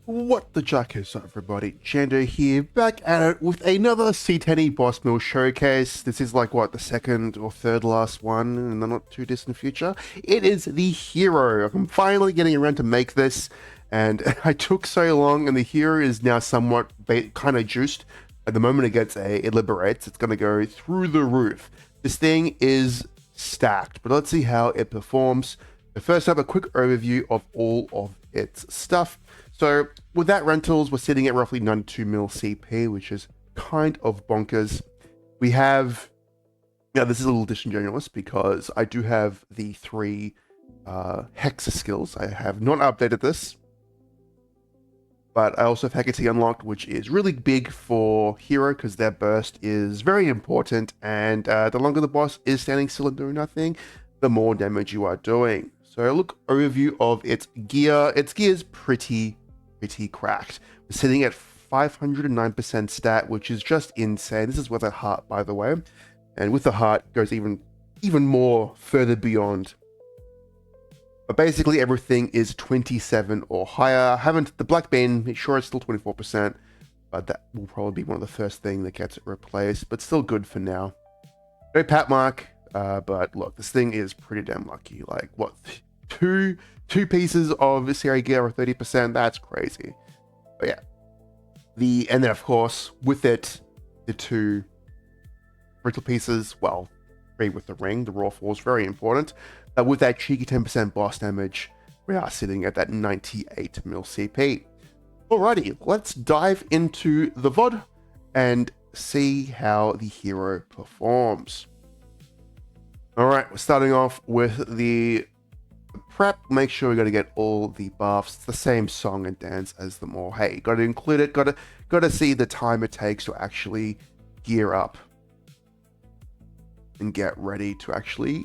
What the juck is up, everybody? Jando here, back at it with another Ctene Boss Mill showcase. This is like, what, the second or third last one in the not too distant future? It is the hero. I'm finally getting around to make this, and I took so long, and the hero is now somewhat kind of juiced. At the moment it liberates, it's going to go through the roof. This thing is stacked, but let's see how it performs. But first up, a quick overview of all of its stuff. So with that rentals, we're sitting at roughly 92 mil CP, which is kind of bonkers. We have, now this is a little disingenuous because I do have the 3 Hexa skills. I have not updated this, but I also have Hecate unlocked, which is really big for hero because their burst is very important, and the longer the boss is standing still and doing nothing, the more damage you are doing. So look, overview of its gear. Its gear is pretty cracked. We're sitting at 509% stat, which is just insane. This is with a heart, by the way, and with the heart goes even more further beyond. But basically everything is 27 or higher. Haven't the black bean, sure it's still 24%, but that will probably be one of the first thing that gets it replaced, but still good for now. No pat mark, but look, this thing is pretty damn lucky. Like, what, two pieces of CRA gear are 30%? That's crazy. But yeah, and then of course with it, the 2 brittle pieces, well, 3 with the ring, the raw force, very important. With that cheeky 10% boss damage, we are sitting at that 98 mil CP. Alrighty, let's dive into the VOD and see how the hero performs. Alright, we're starting off with the prep. Make sure we got to get all the buffs. It's the same song and dance as them all. Hey, got to include it. Got to see the time it takes to actually gear up and get ready to actually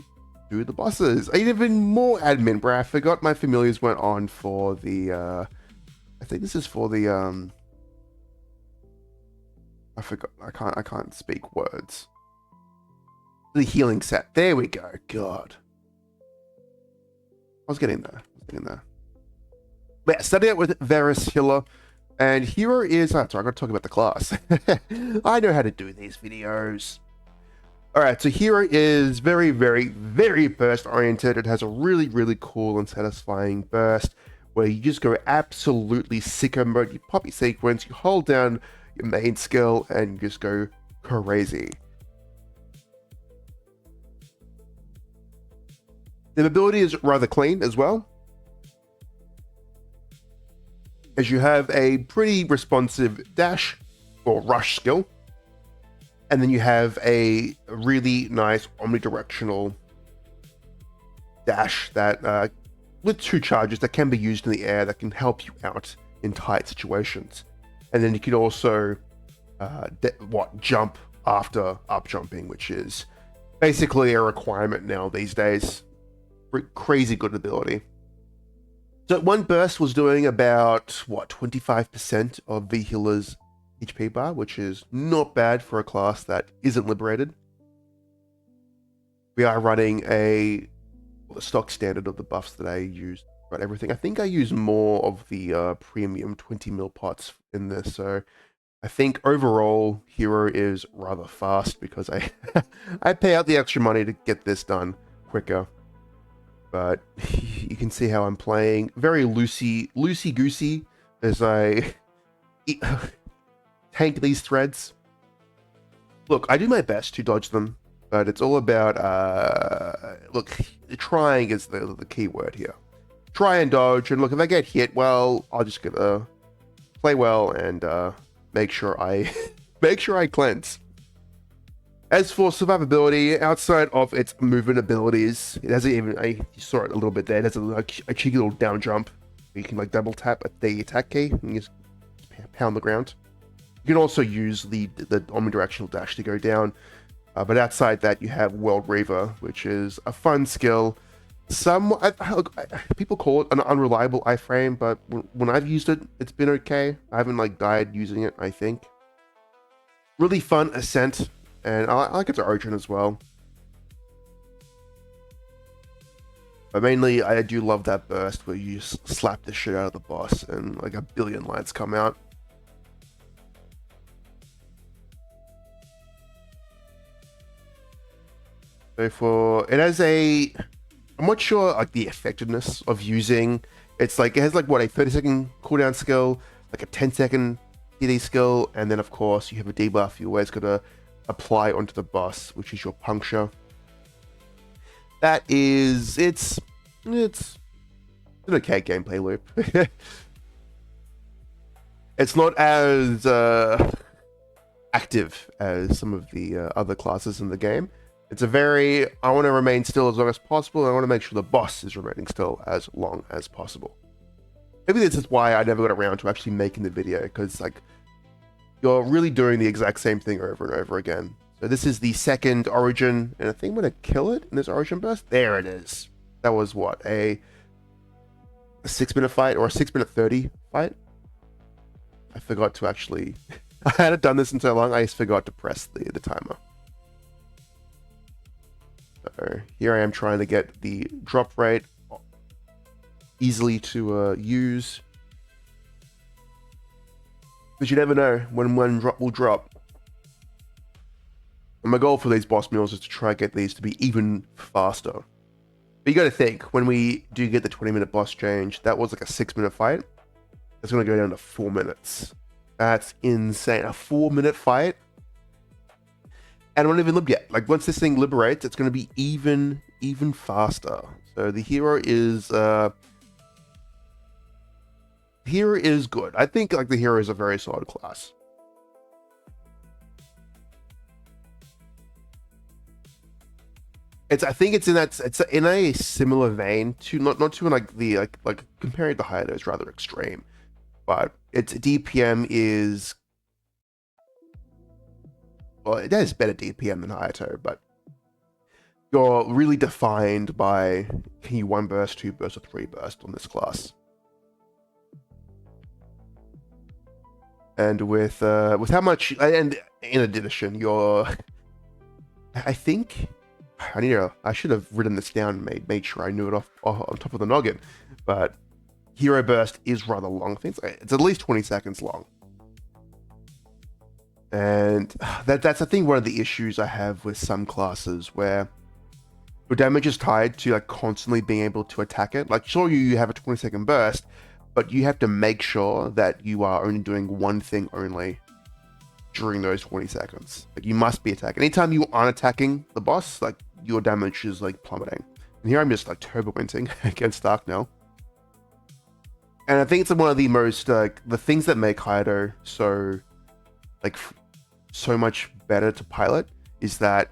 do the bosses. Even more admin, bro. I forgot my familiars went on for the I think this is for the I forgot. I can't speak words. The healing set. There we go. God, I was getting there. But yeah, starting out with Hilla, and hero is, sorry, I got to talk about the class. I know how to do these videos. Alright, so hero is very burst oriented. It has a really cool and satisfying burst where you just go absolutely sicko mode. You pop your sequence, you hold down your main skill, and you just go crazy. The ability is rather clean as well, as you have a pretty responsive dash or rush skill. And then you have a really nice omnidirectional dash that, with 2 charges that can be used in the air that can help you out in tight situations. And then you can also, jump after up jumping, which is basically a requirement now these days. Crazy good ability. So one burst was doing about, 25% of Vhilla's HP bar, which is not bad for a class that isn't liberated. We are running the stock standard of the buffs that I use, but everything. I think I use more of the premium 20 mil pots in this, so I think overall hero is rather fast because I I pay out the extra money to get this done quicker. But you can see how I'm playing very loosey-goosey as I tank these threads. Look, I do my best to dodge them, but it's all about, look, trying is the key word here. Try and dodge, and look, if I get hit, well, I'll just gotta play well and make sure I cleanse. As for survivability, outside of its movement abilities, it has even, you saw it a little bit there, it has a cheeky little down jump. You can like double tap at the attack key and just pound the ground. You can also use the omnidirectional dash to go down, but outside that you have World Reaver, which is a fun skill. People call it an unreliable iframe, but when I've used it, it's been okay. I haven't like died using it, I think. Really fun ascent, and I like its origin as well. But mainly, I do love that burst where you just slap the shit out of the boss and like a billion lights come out. So for it has a, I'm not sure like the effectiveness of using. It's like it has like what, a 30-second cooldown skill, like a 10-second PD skill, and then of course you have a debuff you always gotta apply onto the boss, which is your puncture. That is, it's an okay gameplay loop. It's not as active as some of the other classes in the game. It's a very, I want to remain still as long as possible, and I want to make sure the boss is remaining still as long as possible. Maybe this is why I never got around to actually making the video, because like you're really doing the exact same thing over and over again. So this is the second origin, and I think I'm going to kill it in this origin burst. There it is. That was what, a 6-minute fight, or a 6-minute 30 fight? I forgot to actually, I hadn't done this in so long, I just forgot to press the timer. So here I am trying to get the drop rate easily to use. Because you never know when one drop will drop. And my goal for these boss mules is to try and get these to be even faster. But you gotta think, when we do get the 20-minute boss change, that was like a 6-minute fight. It's gonna go down to 4 minutes. That's insane. A 4-minute fight? And I don't even look yet. Like once this thing liberates, it's gonna be even faster. So the hero is good. I think like the hero is a very solid class. I think it's in a similar vein to not to like the like comparing the Hilla is rather extreme, but its DPM is, well, it has better DPM than Hayato, but you're really defined by, can you 1 burst, 2 burst, or 3 burst on this class. And with how much, and in addition, you're, I think, I should have written this down and made sure I knew it off on top of the noggin, but hero burst is rather long. I think it's at least 20 seconds long. And that's I think one of the issues I have with some classes, where your damage is tied to like constantly being able to attack it. Like sure, you have a 20-second burst, but you have to make sure that you are only doing one thing only during those 20 seconds. Like you must be attacking. Anytime you aren't attacking the boss, like your damage is like plummeting. And here I'm just like turbo winting against Darknell. And I think it's one of the most the things that make Hayato so like so much better to pilot is that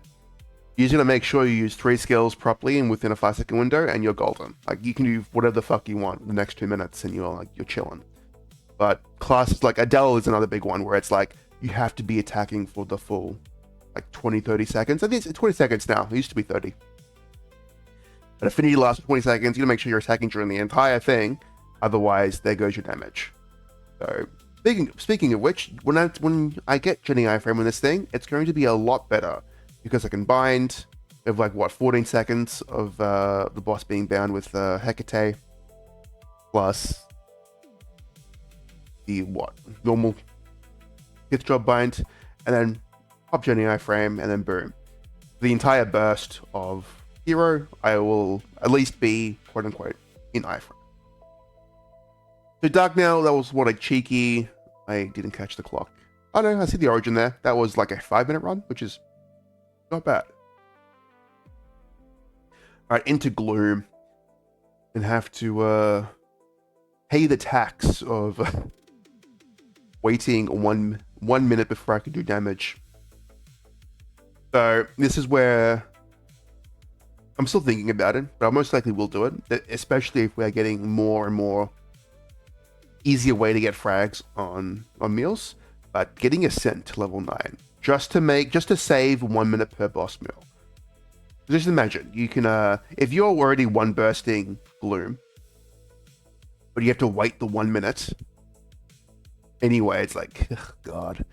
you're just gonna make sure you use 3 skills properly and within a 5-second window, and you're golden. Like you can do whatever the fuck you want in the next 2 minutes, and you're chilling. But classes like Adele is another big one where it's like you have to be attacking for the full like 20-30 seconds. I think it's 20 seconds now. It used to be 30. But Affinity lasts 20 seconds. You gotta make sure you're attacking during the entire thing, otherwise there goes your damage. So speaking of which, when I get Jenny iframe on this thing, it's going to be a lot better, because I can bind. We have like what, 14 seconds of the boss being bound with Hecate, plus the normal 5th job bind, and then pop Jenny iframe, and then boom. The entire burst of hero, I will at least be quote unquote in iframe. So Darknell, that was what, a cheeky, I didn't catch the clock. Oh no, I see the origin there. That was like a 5-minute run, which is not bad. Alright, into Gloom. And have to pay the tax of waiting one minute before I can do damage. So this is where I'm still thinking about it, but I most likely will do it, especially if we're getting more and more easier way to get frags on meals. But getting Ascent to level 9 just to save 1 minute per boss meal. Just imagine you can if you're already 1 bursting Gloom, but you have to wait the 1 minute anyway, it's like, ugh, God.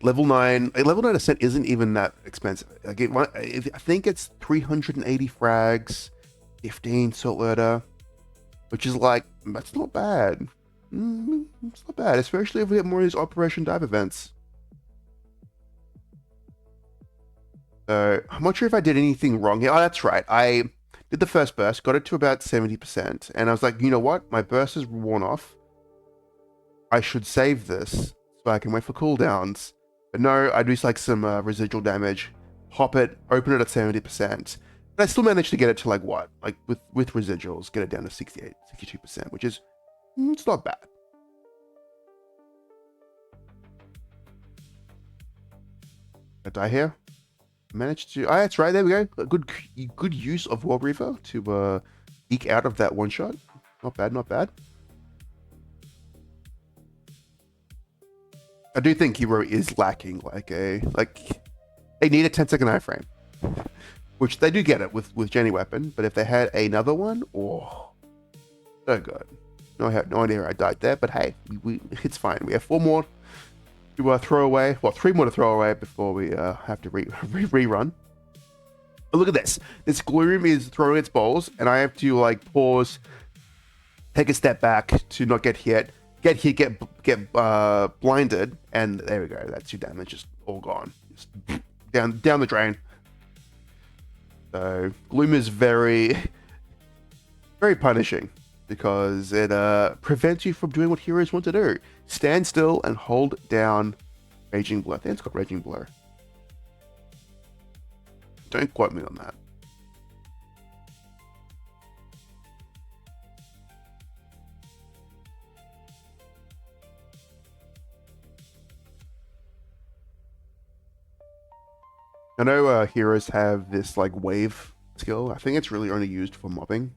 Level 9, a level 9 ascent isn't even that expensive. Like I think it's 380 frags, 15 salt letter, which is like, that's not bad. It's not bad, especially if we get more of these Operation Dive events. So I'm not sure if I did anything wrong here. Oh, that's right. I did the first burst, got it to about 70%, and I was like, you know what? My burst is worn off. I should save this so I can wait for cooldowns. But no, I do like some residual damage, hop it, open it at 70%. But I still managed to get it to like what? Like with residuals, get it down to 68, 62%, which is, it's not bad. I die here. Managed to, that's right, there we go. A good use of War Reaver to eke out of that one shot. Not bad, not bad. I do think Hero is lacking they need a 10-second iframe, which they do get it with Jenny Weapon, but if they had another one, oh, so good. No, I have no idea how I died there, but hey, it's fine. We have 4 more to throw away. Well, 3 more to throw away before we have to rerun. But look at this. This Gloom is throwing its balls, and I have to like pause, take a step back to not get hit. Get hit, get blinded, and there we go. That's your damage, just all gone, just down the drain. So Gloom is very, very punishing because it prevents you from doing what heroes want to do: stand still and hold down Raging Blur. I think it's got Raging Blur. Don't quote me on that. I know heroes have this like wave skill. I think it's really only used for mobbing.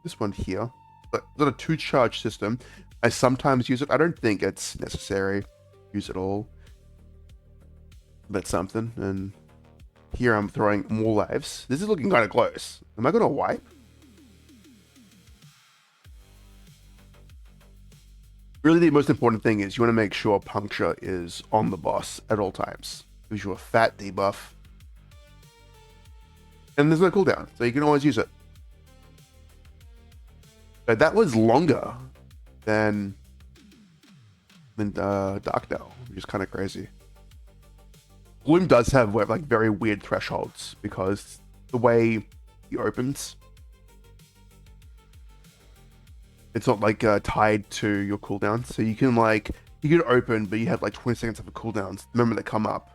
This one here, but it's got a 2-charge system. I sometimes use it. I don't think it's necessary to use it all, but something. And here I'm throwing more lives. This is looking kind of close. Am I going to wipe? Really, the most important thing is you want to make sure Puncture is on the boss at all times. Gives you a fat debuff. And there's no cooldown, so you can always use it. So that was longer than Darknell, which is kind of crazy. Gloom does have like very weird thresholds because the way he opens, it's not like tied to your cooldown. So you can open, but you have like 20 seconds of a cooldown. Remember, they come up.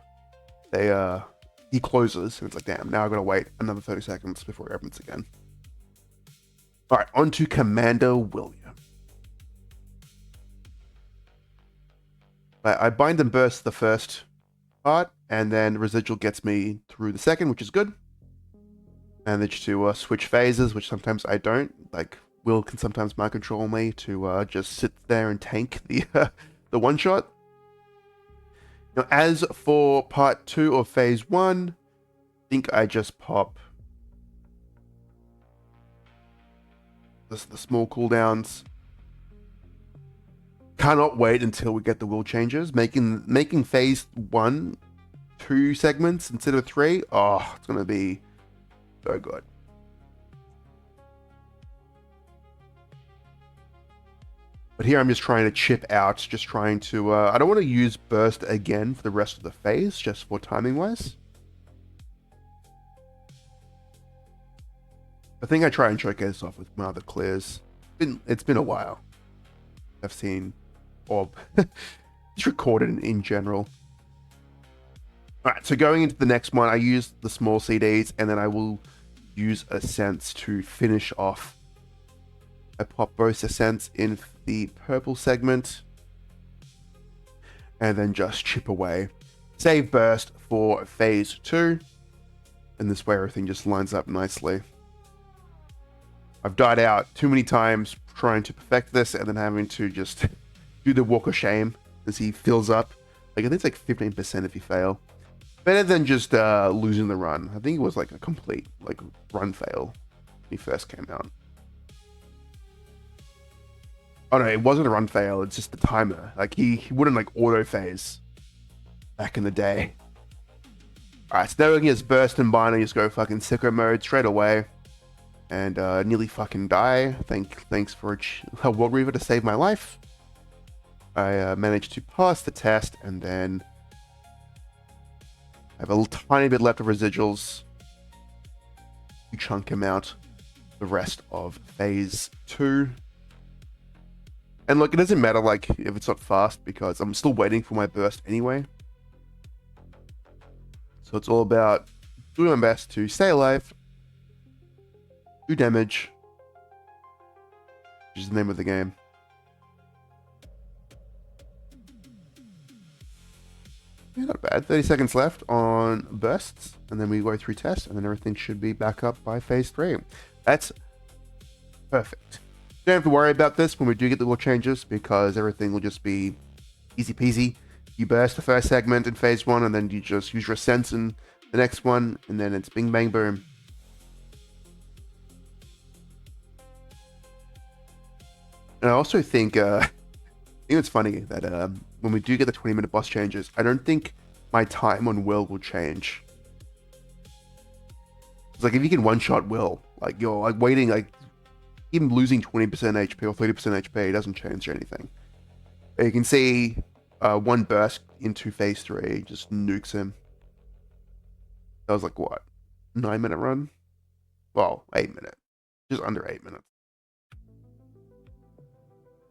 He closes, and it's like, damn, now I've got to wait another 30 seconds before he opens again. All right, on to Commander William. I bind and burst the first part, and then residual gets me through the second, which is good. Manage to switch phases, which sometimes I don't. Like, Will can sometimes mind control me to just sit there and tank the one shot. Now, as for part 2 of phase 1, I think I just pop the small cooldowns. Cannot wait until we get the will changes. Making phase 1 2 segments instead of 3. Oh, it's gonna be so good. But here I'm just trying to chip out, just trying to, I don't want to use burst again for the rest of the phase, just for timing wise. I think I try and showcase off with my other clears. It's been a while. I've seen, or just recorded in general. All right, so going into the next one, I use the small CDs, and then I will use Ascents to finish off. I pop both Ascents in the purple segment, and then just chip away. Save burst for phase 2, and this way everything just lines up nicely. I've died out too many times trying to perfect this, and then having to just do the walk of shame as he fills up. Like, I think it's like 15% if you fail. Better than just losing the run. I think it was like a complete run fail when he first came out. Oh no, it wasn't a run fail, it's just the timer. Like he wouldn't auto phase. back in the day. Alright, so now we can just burst and bind and just go fucking sicko mode straight away. And nearly fucking die. Thanks for a World Reaver to save my life. I managed to pass the test, and then I have a tiny bit left of residuals to chunk him out the rest of phase 2. And look, it doesn't matter like if it's not fast because I'm still waiting for my burst anyway. So it's all about doing my best to stay alive, do damage, which is the name of the game. Yeah, not bad. 30 seconds left on bursts, and then we go through tests, and then everything should be back up by phase 3. That's perfect. Don't have to worry about this when we do get the little changes, because everything will just be easy peasy. You burst the first segment in phase 1, and then you just use your sense in the next one, and then it's bing bang boom. And I also think it's funny that when we do get the 20-minute boss changes, I don't think my time on Will will change. It's like if you can one-shot Will, like you're like waiting, like even losing 20% HP or 30% HP doesn't change anything. But you can see one burst into phase 3 just nukes him. That was like what, 9-minute run? Well, 8 minutes, just under 8 minutes.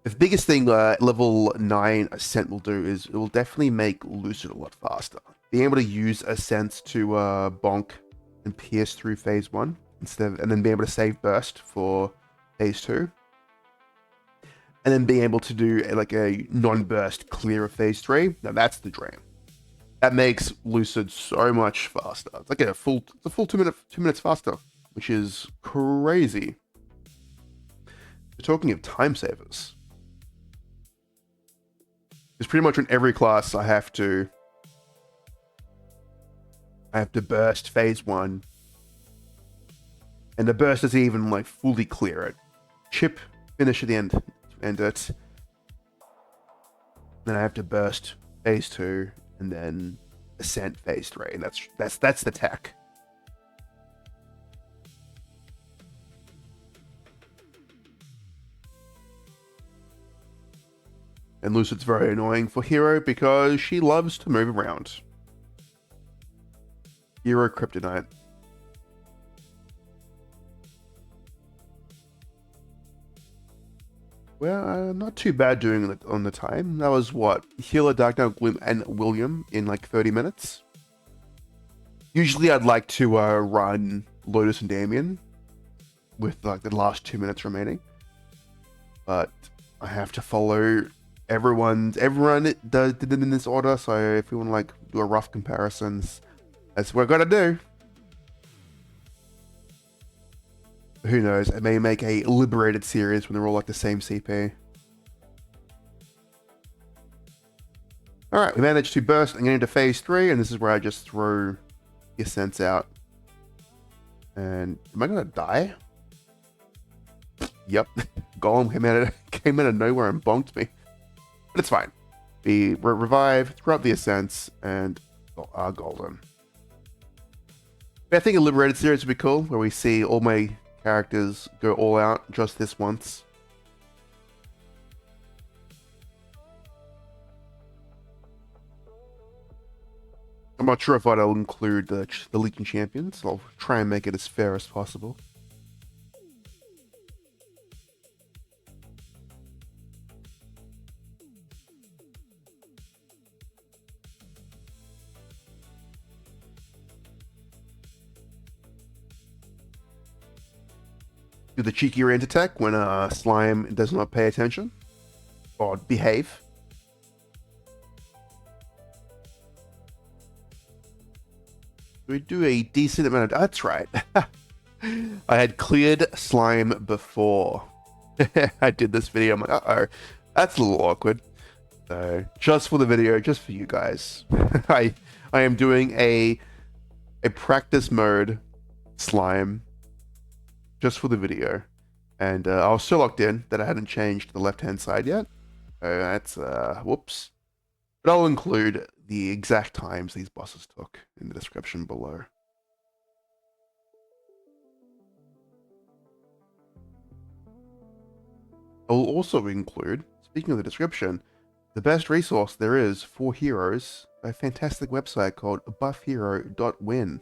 The biggest thing level 9 Ascent will do is it will definitely make Lucid a lot faster. Being able to use Ascent to bonk and pierce through phase 1 and then being able to save burst for phase 2. And then being able to do like a non-burst clear of phase 3. Now that's the dream. That makes Lucid so much faster. It's like a full 2 minutes faster, which is crazy. We're talking of time savers. Because pretty much in every class I have to burst phase 1. And the burst doesn't even like fully clear it. Chip, finish at the end, end it. Then I have to burst phase 2 and then Ascent phase 3. And that's the tech. And Lucid's very annoying for Hero because she loves to move around. Hero Kryptonite. Well, not too bad doing it on the time. That was what? Hilla, Darknell, Gloom, and William in like 30 minutes. Usually I'd like to run Lotus and Damien with like the last 2 minutes remaining. But I have to follow everyone did it in this order, so if you want to like do a rough comparisons, that's what I gotta do. Who knows, I may make a liberated series when they're all like the same CP. Alright, we managed to burst and get into phase 3, and this is where I just throw the Ascents out. And am I gonna die? Yep. Golem came out of nowhere and bonked me. But it's fine. We revive, throw up the Ascents, and are golden. But I think a liberated series would be cool, where we see all my characters go all out just this once. I'm not sure if I'll include the Legion Champions. I'll try and make it as fair as possible. Do the cheeky rant attack when slime does not pay attention or behave. We do a decent amount of... That's right. I had cleared slime before I did this video. I'm like, uh-oh, that's a little awkward. So just for the video, just for you guys, I am doing a practice mode slime just for the video. And I was so locked in that I hadn't changed the left-hand side yet. So that's, whoops. But I'll include the exact times these bosses took in the description below. I will also include, speaking of the description, the best resource there is for heroes, a fantastic website called buffhero.win.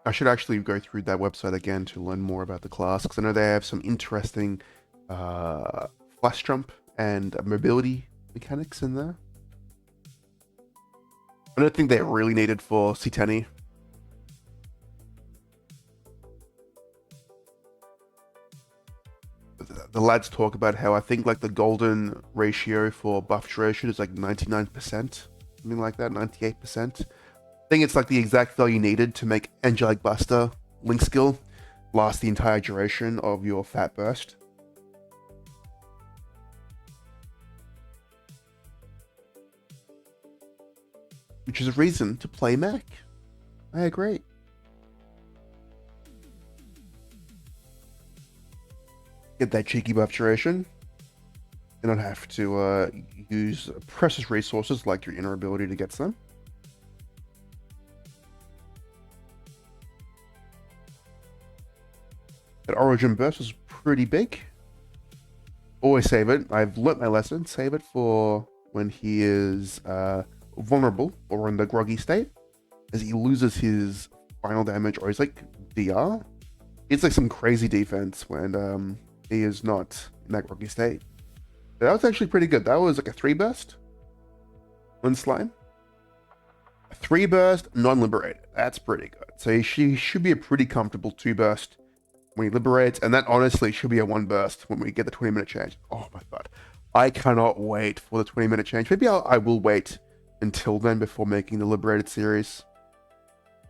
I should actually go through that website again to learn more about the class, because I know they have some interesting flash jump and mobility mechanics in there. I don't think they're really needed for Ctene. The lads talk about how I think like the golden ratio for buff duration is like 99%, something like that, 98%. I think it's like the exact value needed to make Angelic Buster Link skill last the entire duration of your fat burst. Which is a reason to play Mac. I agree. Get that cheeky buff duration. You don't have to use precious resources like your inner ability to get some. That origin burst was pretty big. Always save it. I've learnt my lesson. Save it for when he is vulnerable or in the groggy state, as he loses his final damage or he's like DR. It's like some crazy defense when he is not in that groggy state. That was actually pretty good. That was like a 3 burst on slime. A 3 burst non-liberated. That's pretty good. So she should be a pretty comfortable 2 burst when he liberates, and that honestly should be a 1 burst when we get the 20-minute change. Oh my god. I cannot wait for the 20-minute change. Maybe I will wait until then before making the liberated series.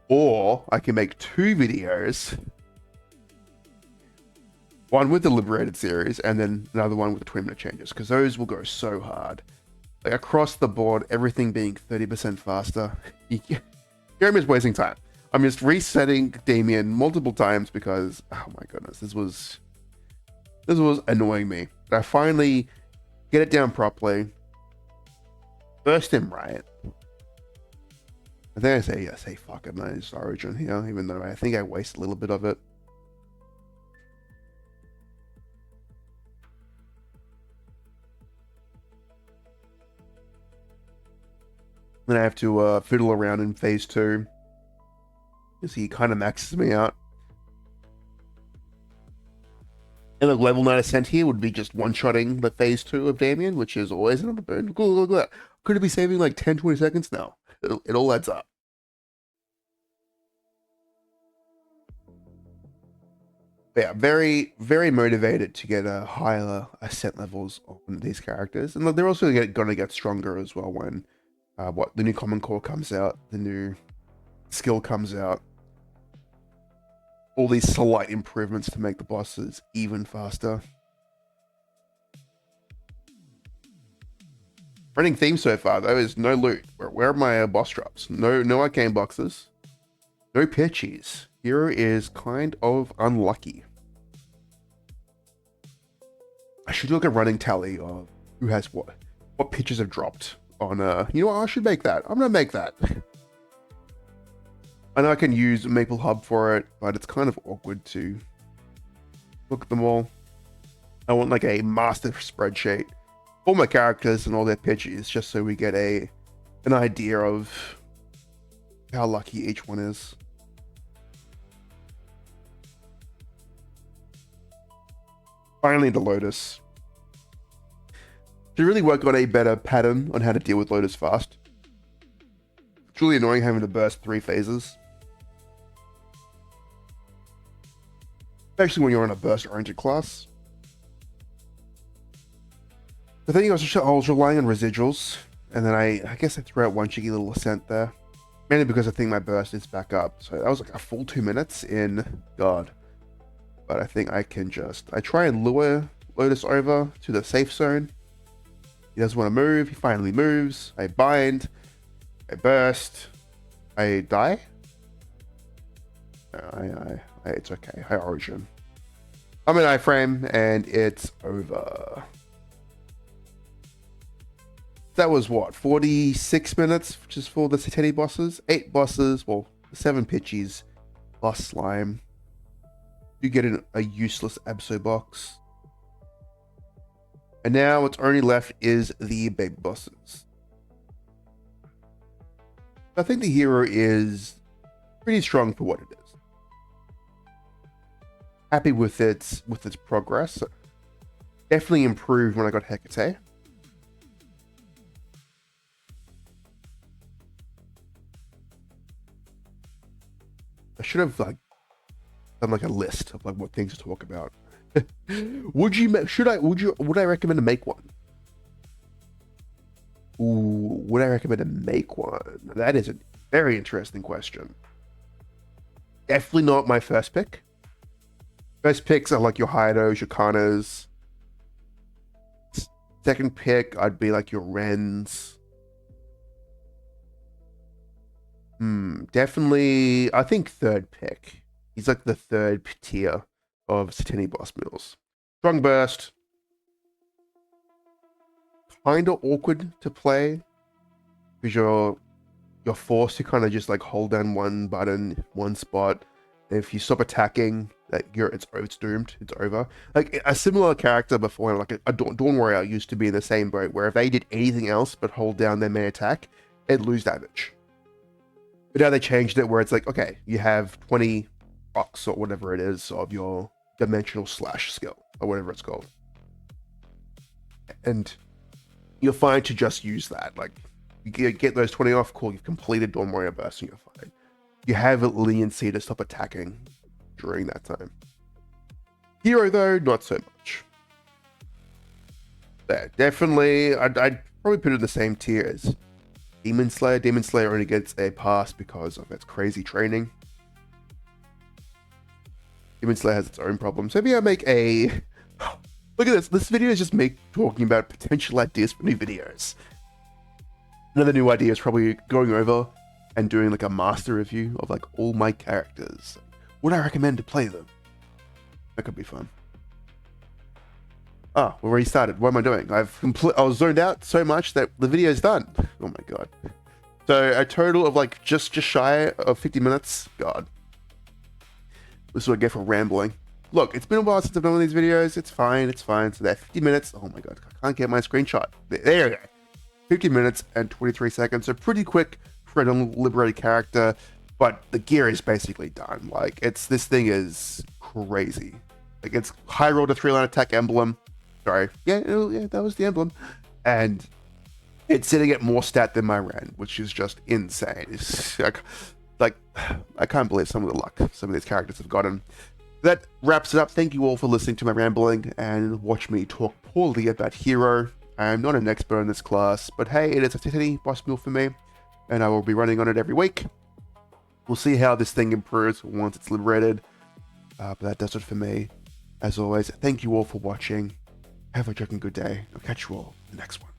Or I can make 2 videos. One with the liberated series, and then another one with the 20-minute changes, because those will go so hard. Like across the board, everything being 30% faster. Jeremy's wasting time. I'm just resetting Damien multiple times because, oh my goodness, this was annoying me. But I finally get it down properly. Burst him right. I think I say fuck it, man. It's origin here, even though I think I waste a little bit of it. Then I have to fiddle around in phase 2. So he kind of maxes me out. And the level 9 ascent here would be just one-shotting the phase 2 of Damien, which is always another burn. Look at that. Could it be saving like 10-20 seconds? No. It all adds up. But yeah, very, very motivated to get higher ascent levels on these characters. And they're also going to get stronger as well when the new Common Core comes out, the new skill comes out. All these slight improvements to make the bosses even faster. Running theme so far though is no loot. Where are my boss drops? No arcane boxes. No pitchies. Hero is kind of unlucky. I should do like a running tally of who has what pitches have dropped on you know what, I should make that. I'm gonna make that. I know I can use Maple Hub for it, but it's kind of awkward to look at them all. I want like a master spreadsheet, all my characters and all their pitches, just so we get an idea of how lucky each one is. Finally, the Lotus. To really work on a better pattern on how to deal with Lotus fast. It's really annoying having to burst 3 phases. Especially when you're on a burst-oriented class. The thing is, I was relying on residuals, and then I guess I threw out one cheeky little ascent there. Mainly because I think my burst is back up. So that was like a full 2 minutes in God. But I think I can I try and lure Lotus over to the safe zone. He doesn't want to move. He finally moves. I bind. I burst. I die. It's okay. High origin. I'm in iframe, and it's over. That was what, 46 minutes just for the Ctene bosses? 8 bosses, well, 7 pitchies plus slime. You get a useless Abso box. And now what's only left is the big bosses. I think the hero is pretty strong for what it is. Happy with its progress. Definitely improved when I got Hecate. I should have done a list of what things to talk about. Would I recommend to make one? Ooh, would I recommend to make one? That is a very interesting question. Definitely not my first pick. First picks are your Haidos, your Kanas. Second pick, I'd be your Rens. Definitely, I think third pick. He's the third tier of Ctene boss mules. Strong burst. Kind of awkward to play because you're forced to kind of just hold down one button, one spot. If you stop attacking, it's doomed. It's over. A similar character before, a Dawn Warrior used to be in the same boat where if they did anything else but hold down their main attack, it'd lose damage. But now they changed it where it's okay, you have 20 rocks or whatever it is of your dimensional slash skill or whatever it's called, and you're fine to just use that. You get those 20 off, cool, you've completed Dawn Warrior burst and you're fine. You have leniency to stop attacking during that time. Hero though, not so much. Yeah, definitely, I'd probably put it in the same tier as Demon Slayer. Demon Slayer only gets a pass because of its crazy training. Demon Slayer has its own problems. So maybe I make a... Look at this. This video is just me talking about potential ideas for new videos. Another new idea is probably going over and doing a master review of all my characters. Would I recommend to play them? That could be fun. Ah, we've already started. What am I doing? I was zoned out so much that the video is done. Oh my god. So a total of just shy of 50 minutes. God. This is what I get for rambling. Look, it's been a while since I've done one of these videos. It's fine. It's fine. So that 50 minutes. Oh my god. I can't get my screenshot. There you go. 50 minutes and 23 seconds. So pretty quick for an unliberated character. But the gear is basically done. This thing is crazy. It's high roll to 3-line attack emblem. Sorry. Yeah, that was the emblem. And it's sitting at more stat than my Ren, which is just insane. It's I can't believe some of the luck some of these characters have gotten. That wraps it up. Thank you all for listening to my rambling and watch me talk poorly about Hero. I'm not an expert in this class, but hey, it is a Ctene boss mule for me, and I will be running on it every week. We'll see how this thing improves once it's liberated. But that does it for me. As always, thank you all for watching. Have a juck and good day. I'll catch you all in the next one.